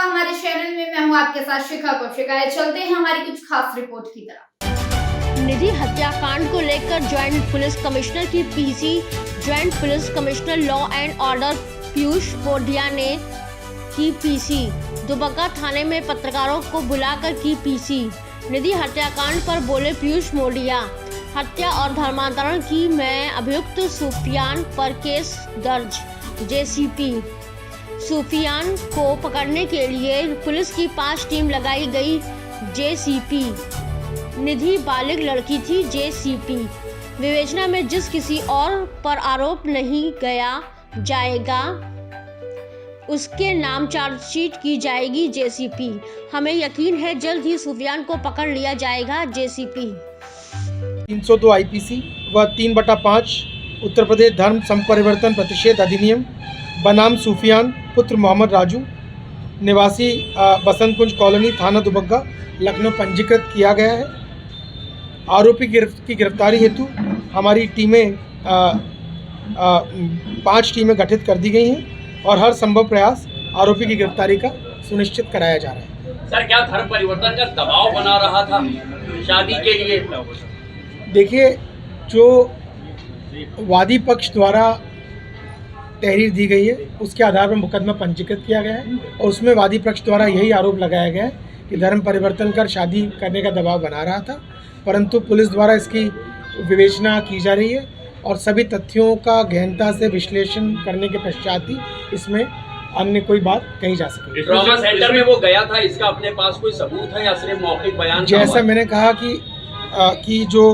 हमारे चैनल में। मैं हूं आपके साथ शिखा कौशिक। चलते हैं हमारी कुछ खास रिपोर्ट की तरफ। निधि हत्याकांड को लेकर ज्वाइंट पुलिस कमिश्नर की PC joint police commissioner law and order Piyush Modia ने की पीसी दुबग्गा थाने में पत्रकारों को बुलाकर की पीसी। निधि हत्याकांड पर बोले पीयूष मोडिया, हत्या और धर्मांतरण की मैं अभियुक्त सूफियान पर केस दर्ज। जेसीपी सूफियान को पकड़ने के लिए पुलिस की 5 टीम लगाई गई। जेसीपी निधि बालिग लड़की थी। जेसीपी विवेचना में जिस किसी और पर आरोप नहीं गया जाएगा उसके नाम चार्जशीट की जाएगी। जेसीपी हमें यकीन है जल्द ही सूफियान को पकड़ लिया जाएगा। जेसीपी 302 आईपीसी व 3/5 उत्तर प्रदेश धर्म संपरिवर्तन प्रतिषेध अधिनियम बनाम सूफियान पुत्र मोहम्मद राजू निवासी बसंत कुंज कॉलोनी थाना दुबग्गा लखनऊ पंजीकृत किया गया है। आरोपी की गिरफ्तारी हेतु हमारी टीमें 5 टीमें गठित कर दी गई हैं और हर संभव प्रयास आरोपी की गिरफ्तारी का सुनिश्चित कराया जा रहा है। सर, क्या धर्म परिवर्तन का दबाव बना रहा था शादी के लिए? देखिए, जो वादी पक्ष द्वारा तहरीर दी गई है उसके आधार पर मुकदमा पंजीकृत किया गया है और उसमें वादी पक्ष द्वारा यही आरोप लगाया गया है कि धर्म परिवर्तन कर शादी करने का दबाव बना रहा था, परंतु पुलिस द्वारा इसकी विवेचना की जा रही है और सभी तथ्यों का गहनता से विश्लेषण करने के पश्चात ही इसमें अन्य कोई बात कही जा सके। ट्रॉमा सेंटर में वो गया था, इसका अपने पास कोई सबूत है या सिर्फ मौखिक बयान? जैसा मैंने कहा कि जो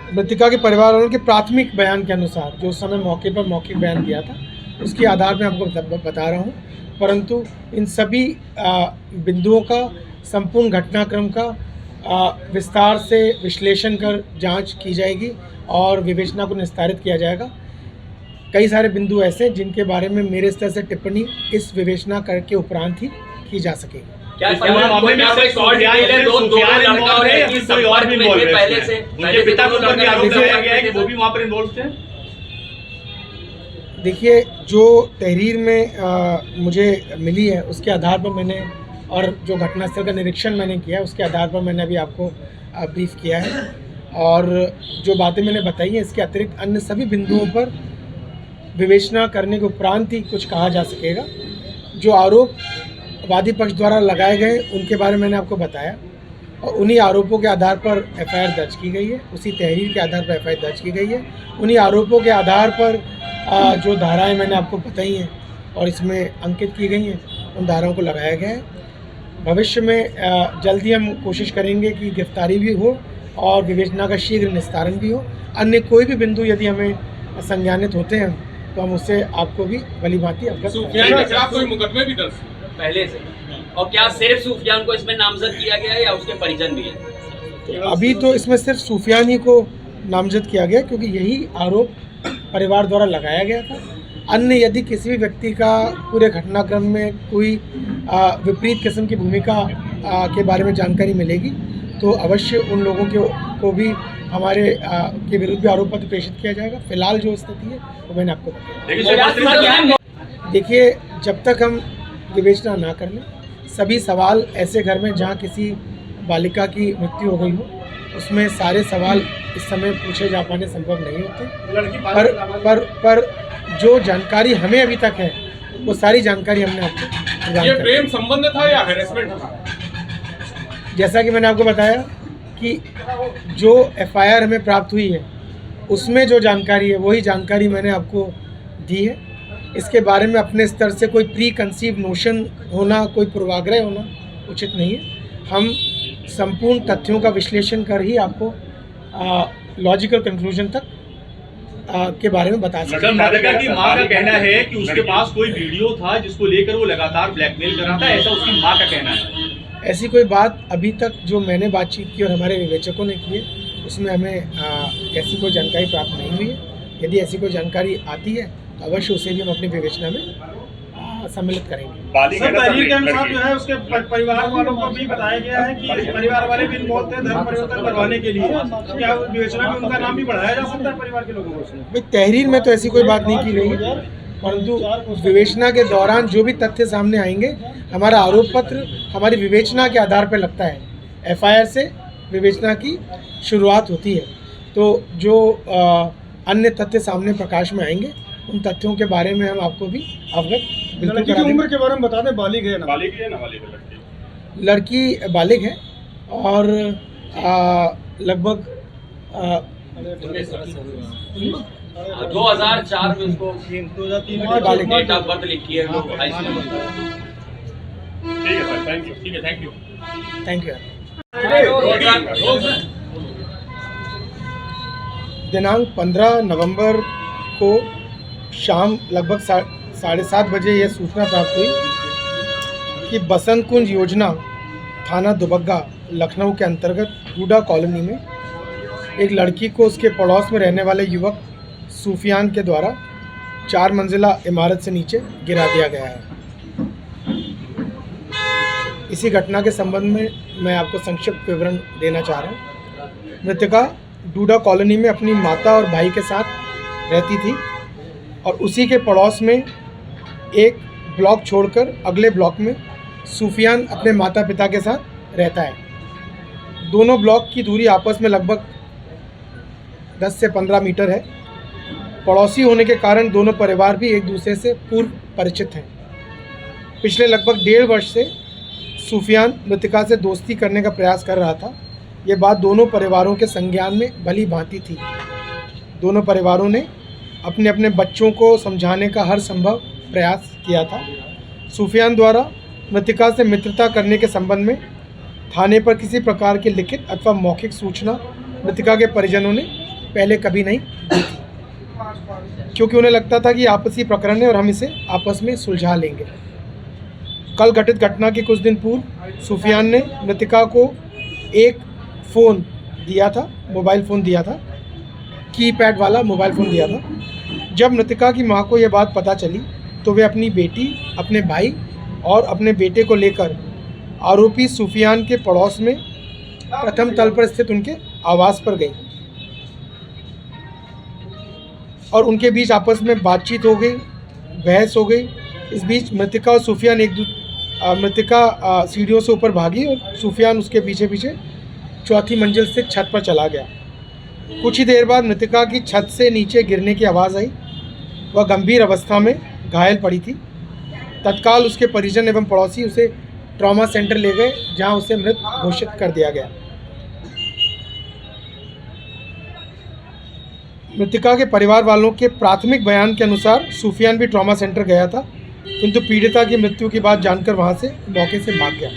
मृतका के परिवार वालों के प्राथमिक बयान के अनुसार जो उस समय मौके पर मौखिक बयान दिया था उसके आधार में आपको बता रहा हूँ, परंतु इन सभी बिंदुओं का संपूर्ण घटनाक्रम का विस्तार से विश्लेषण कर जांच की जाएगी और विवेचना को निस्तारित किया जाएगा। कई सारे बिंदु ऐसे जिनके बारे में मेरे स्तर से टिप्पणी इस विवेचना करके उपरांत ही की जा सकेगी। क्या मामले में कोई और डिटेल है? दो लड़का और लड़की संपर्क में थे पहले से? उनके पिता को लड़का आरोप लगाया गया है कि वो भी वहां पर इन्वॉल्व थे। देखिए, जो तहरीर में मुझे मिली है उसके आधार पर मैंने और जो घटनास्थल का निरीक्षण मैंने किया उसके आधार पर मैंने अभी आपको ब्रीफ किया है और जो बातें मैंने बताई हैं इसके अतिरिक्त अन्य सभी बिंदुओं पर विवेचना करने के उपरांत ही कुछ कहा जा सकेगा। जो आरोप वादी पक्ष द्वारा लगाए गए उनके बारे में मैंने आपको बताया और उन्हीं आरोपों के आधार पर एफआईआर दर्ज की गई है, उसी तहरीर के आधार पर एफआईआर दर्ज की गई है। उन्हीं आरोपों के आधार पर जो धाराएं मैंने आपको बताई हैं और इसमें अंकित की गई हैं उन धाराओं को लगाया गया है। भविष्य में जल्दी हम कोशिश करेंगे कि गिरफ्तारी भी हो और विवेचना का शीघ्र निस्तारण भी हो। अन्य कोई भी बिंदु यदि हमें संज्ञानित होते हैं तो हम उससे आपको भी भलीभांति अवगत कोई मुकदमे भी दर्ज पहले से? और क्या सिर्फ सूफियान को इसमें नामजद किया गया है या उसके परिजन भी हैं? अभी तो इसमें सिर्फ सूफियान ही को नामजद किया गया क्योंकि यही आरोप परिवार द्वारा लगाया गया था। अन्य यदि किसी भी व्यक्ति का पूरे घटनाक्रम में कोई विपरीत किस्म की भूमिका के बारे में जानकारी मिलेगी तो अवश्य उन लोगों को भी हमारे के विरुद्ध भी आरोप पत्र प्रेषित किया जाएगा। फिलहाल जो स्थिति है वो मैंने आपको बताया। देखिए, जब तक हम विवेचना ना कर लें, सभी सवाल ऐसे घर में जहाँ किसी बालिका की मृत्यु हो गई हो उसमें सारे सवाल इस समय पूछे जा पाने संभव नहीं होते। पर जो जानकारी हमें अभी तक है वो सारी जानकारी हमने आपको ये प्रेम संबंध था या हैरेसमेंट था? जैसा कि मैंने आपको बताया कि जो एफआईआर हमें प्राप्त हुई है उसमें जो जानकारी है वही जानकारी मैंने आपको दी है। इसके बारे में अपने स्तर से कोई प्री कंसीव नोशन होना, कोई पूर्वाग्रह होना उचित नहीं है। हम संपूर्ण तथ्यों का विश्लेषण कर ही आपको लॉजिकल कंक्लूजन तक के बारे में बता सकते हैं। मृतका की मां का कहना है कि उसके पास कोई वीडियो था जिसको लेकर वो लगातार ब्लैकमेल कर रहा था, ऐसा उसकी मां का कहना है। ऐसी कोई बात अभी तक जो मैंने बातचीत की और हमारे विवेचकों ने की है उसमें हमें ऐसी कोई जानकारी प्राप्त नहीं हुई है। यदि ऐसी कोई जानकारी आती है तो अवश्य उसे भी हम अपनी विवेचना में सम्मिलित करेंगे। सर, तहरीर के अनुसार जो है उसके परिवार वालों को भी बताया गया है कि परिवार वाले भी इन्वॉल्व थे धर्म परिवर्तन करवाने के लिए। क्या विवेचना में उनका नाम भी बढ़ाया जा सकता है परिवार के लोगों को? भाई, तहरीर में तो ऐसी कोई बात नहीं की गई है परंतु विवेचना के दौरान जो भी तथ्य सामने आएंगे, हमारा आरोप पत्र हमारी विवेचना के आधार पर लगता है। एफआईआर से विवेचना की शुरुआत होती है, तो जो अन्य तथ्य सामने प्रकाश में आएंगे उन तथ्यों के बारे में हम आपको भी अवगत बिल्कुल लड़की करा की देंगे। उम्र के बारे में बता दें, बालिग है ना? बालिग है ना? बालिग लड़की। लड़की बालिग है और लगभग 2004 में उसको 2003 डेट ऑफ बर्थ लिखी है लोग। ठीक है सर, थैंक यू। ठीक है, थैंक यू। Thank you. दिनांक 15 नवंबर को शाम लगभग 7:30 बजे यह सूचना प्राप्त हुई कि बसंत कुंज योजना थाना दुबग्गा लखनऊ के अंतर्गत हूडा कॉलोनी में एक लड़की को उसके पड़ोस में रहने वाले युवक सूफियान के द्वारा 4 मंजिला इमारत से नीचे गिरा दिया गया है। इसी घटना के संबंध में मैं आपको संक्षिप्त विवरण देना चाह रहा हूँ। मृतका डूडा कॉलोनी में अपनी माता और भाई के साथ रहती थी और उसी के पड़ोस में एक ब्लॉक छोड़कर अगले ब्लॉक में सूफियान अपने माता पिता के साथ रहता है। दोनों ब्लॉक की दूरी आपस में लगभग 10 से 15 मीटर है। पड़ोसी होने के कारण दोनों परिवार भी एक दूसरे से पूर्व परिचित हैं। पिछले लगभग 1.5 वर्ष से सूफियान मृतका से दोस्ती करने का प्रयास कर रहा था। ये बात दोनों परिवारों के संज्ञान में भली भांति थी। दोनों परिवारों ने अपने अपने बच्चों को समझाने का हर संभव प्रयास किया था। सूफियान द्वारा मृतका से मित्रता करने के संबंध में थाने पर किसी प्रकार की लिखित अथवा मौखिक सूचना मृतका के परिजनों ने पहले कभी नहीं दी थी, क्योंकि उन्हें लगता था कि आपसी प्रकरण है और हम इसे आपस में सुलझा लेंगे। कल घटित घटना के कुछ दिन पूर्व सूफियान ने मृतका को एक फ़ोन दिया था, मोबाइल फ़ोन दिया था, कीपैड वाला मोबाइल फ़ोन दिया था। जब मृतका की मां को यह बात पता चली तो वे अपनी बेटी, अपने भाई और अपने बेटे को लेकर आरोपी सूफियान के पड़ोस में प्रथम तल पर स्थित उनके आवास पर गई और उनके बीच आपस में बातचीत हो गई, बहस हो गई। इस बीच मृतका और सूफियान मृतका सीढ़ियों से ऊपर भागी और सूफियान उसके पीछे पीछे 4थी मंजिल से छत पर चला गया। कुछ ही देर बाद मृतका की छत से नीचे गिरने की आवाज़ आई। वह गंभीर अवस्था में घायल पड़ी थी। तत्काल उसके परिजन एवं पड़ोसी उसे ट्रॉमा सेंटर ले गए, जहां उसे मृत घोषित कर दिया गया। मृतका के परिवार वालों के प्राथमिक बयान के अनुसार सूफियान भी ट्रॉमा सेंटर गया था, किंतु पीड़िता की मृत्यु की बात जानकर वहां से मौके से भाग गया।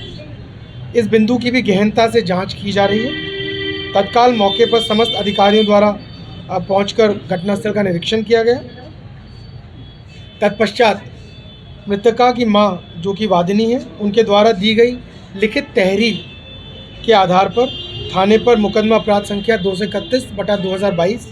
इस बिंदु की भी गहनता से जांच की जा रही है। तत्काल मौके पर समस्त अधिकारियों द्वारा पहुंचकर घटनास्थल का निरीक्षण किया गया। तत्पश्चात मृतका की मां, जो कि वादिनी है, उनके द्वारा दी गई लिखित तहरीर के आधार पर थाने पर मुकदमा अपराध संख्या 231/2022